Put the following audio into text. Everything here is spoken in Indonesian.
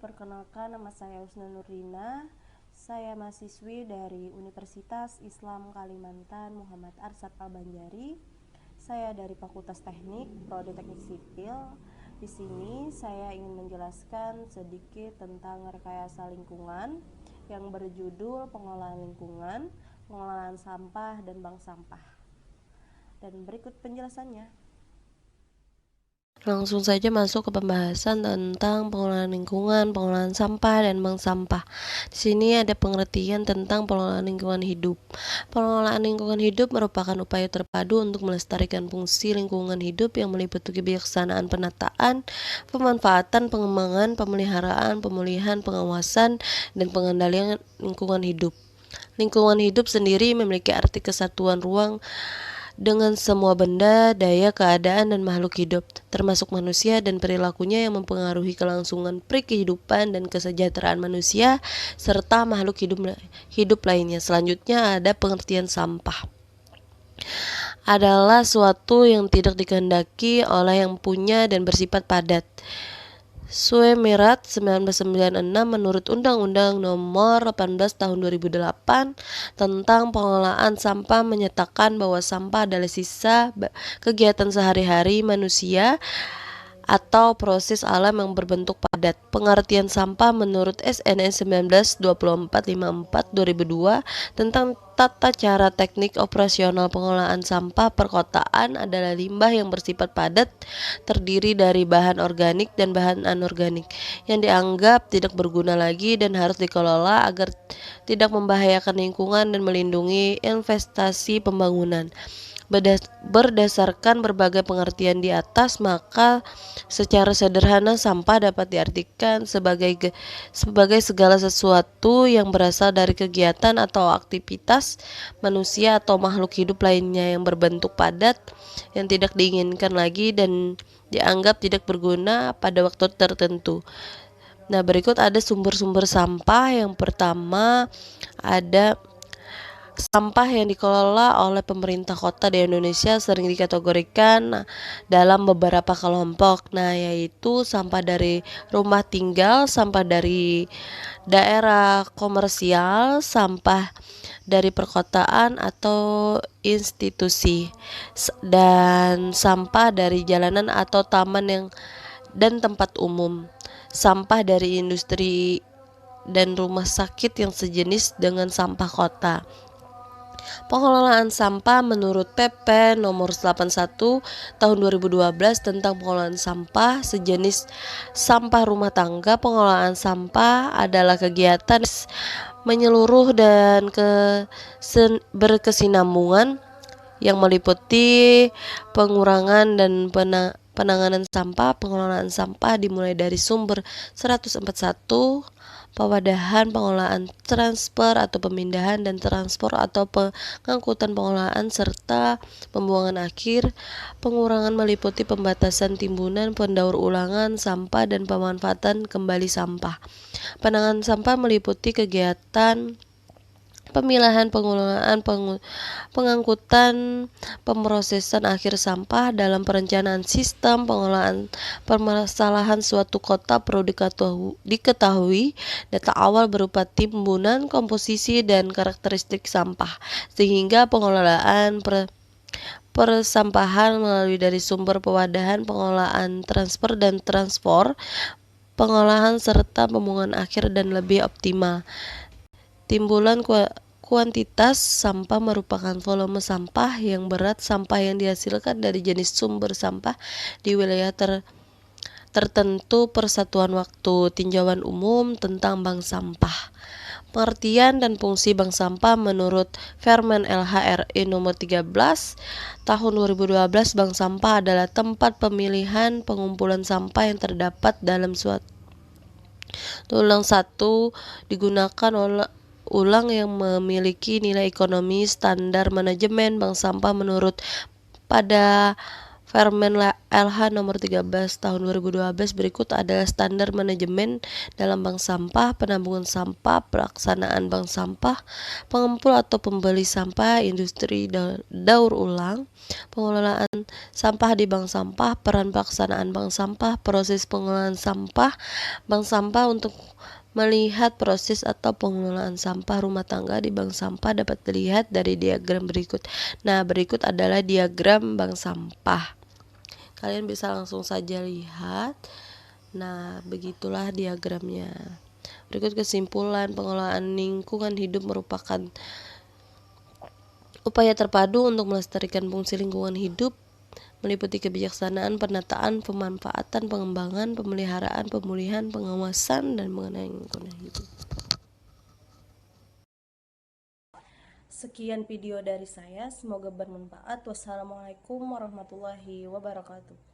Perkenalkan, nama saya Husna Nurlina. Saya mahasiswi dari Universitas Islam Kalimantan Muhammad Arsad Al-Banjari. Saya dari Fakultas Teknik, Prodi Teknik Sipil. Di sini saya ingin menjelaskan sedikit tentang rekayasa lingkungan yang berjudul Pengelolaan Lingkungan, Pengelolaan Sampah dan Bank Sampah. Dan berikut penjelasannya. Langsung saja masuk ke pembahasan tentang pengelolaan lingkungan, pengelolaan sampah, dan bank sampah. Di sini ada pengertian tentang pengelolaan lingkungan hidup. Pengelolaan lingkungan hidup merupakan upaya terpadu untuk melestarikan fungsi lingkungan hidup yang meliputi kebijaksanaan penataan, pemanfaatan, pengembangan, pemeliharaan, pemulihan, pengawasan, dan pengendalian lingkungan hidup. Lingkungan hidup sendiri memiliki arti kesatuan ruang dengan semua benda, daya, keadaan, dan makhluk hidup, termasuk manusia dan perilakunya yang mempengaruhi kelangsungan kehidupan dan kesejahteraan manusia, serta makhluk hidup lainnya. Selanjutnya ada pengertian sampah. Adalah suatu yang tidak dikehendaki oleh yang punya dan bersifat padat. Suemirat 1996 menurut Undang-Undang Nomor 18 Tahun 2008 tentang pengelolaan sampah menyatakan bahwa sampah adalah sisa kegiatan sehari-hari manusia atau proses alam yang berbentuk padat. Pengertian sampah menurut SNS 19-2454/2002 tentang tata cara teknik operasional pengelolaan sampah perkotaan adalah limbah yang bersifat padat, terdiri dari bahan organik dan bahan anorganik yang dianggap tidak berguna lagi dan harus dikelola agar tidak membahayakan lingkungan dan melindungi investasi pembangunan. Berdasarkan berbagai pengertian di atas, maka secara sederhana sampah dapat diartikan sebagai segala sesuatu yang berasal dari kegiatan atau aktivitas manusia atau makhluk hidup lainnya yang berbentuk padat, yang tidak diinginkan lagi dan dianggap tidak berguna pada waktu tertentu. Nah, berikut ada sumber-sumber sampah. Yang pertama ada sampah yang dikelola oleh pemerintah kota di Indonesia sering dikategorikan dalam beberapa kelompok. Nah, yaitu sampah dari rumah tinggal, sampah dari daerah komersial, sampah dari perkotaan atau institusi, dan sampah dari jalanan atau taman dan tempat umum, sampah dari industri dan rumah sakit yang sejenis dengan sampah kota. Pengelolaan sampah menurut PP nomor 81 tahun 2012 tentang pengelolaan sampah sejenis sampah rumah tangga. Pengelolaan sampah adalah kegiatan menyeluruh dan berkesinambungan yang meliputi pengurangan dan penanganan sampah. Pengelolaan sampah dimulai dari sumber 141, pewadahan, pengolahan, transfer atau pemindahan dan transport atau pengangkutan, pengolahan serta pembuangan akhir. Pengurangan meliputi pembatasan timbunan, pendaur ulangan sampah dan pemanfaatan kembali sampah. Penanganan sampah meliputi kegiatan pemilahan, pengelolaan, pengangkutan, pemrosesan akhir sampah dalam perencanaan sistem pengolahan. Permasalahan suatu kota perlu diketahui data awal berupa timbunan, komposisi, dan karakteristik sampah, sehingga pengelolaan persampahan melalui dari sumber pewadahan, pengolahan, transfer dan transport, pengolahan serta pembuangan akhir dan lebih optimal. Timbulan kuantitas sampah merupakan volume sampah yang berat sampah yang dihasilkan dari jenis sumber sampah di wilayah tertentu. Persatuan waktu tinjauan umum tentang bank sampah. Pengertian dan fungsi bank sampah menurut Permen LHRI nomor 13 tahun 2012, bank sampah adalah tempat pemilihan pengumpulan sampah yang terdapat dalam suatu tulang satu digunakan oleh ulang yang memiliki nilai ekonomi. Standar manajemen bank sampah menurut pada Permen LH nomor 13 tahun 2012 berikut adalah standar manajemen dalam bank sampah, penampungan sampah, pelaksanaan bank sampah, pengumpul atau pembeli sampah, industri daur ulang, pengelolaan sampah di bank sampah, peran pelaksanaan bank sampah, proses pengelolaan sampah, bank sampah. Untuk melihat proses atau pengelolaan sampah rumah tangga di bank sampah dapat dilihat dari diagram berikut. Nah, berikut adalah diagram bank sampah. Kalian bisa langsung saja lihat. Nah, begitulah diagramnya. Berikut kesimpulan, pengelolaan lingkungan hidup merupakan upaya terpadu untuk melestarikan fungsi lingkungan hidup, meliputi kebijaksanaan, penataan, pemanfaatan, pengembangan, pemeliharaan, pemulihan, pengawasan, dan mengenai lingkungan hidup. Sekian video dari saya, semoga bermanfaat. Wassalamualaikum warahmatullahi wabarakatuh.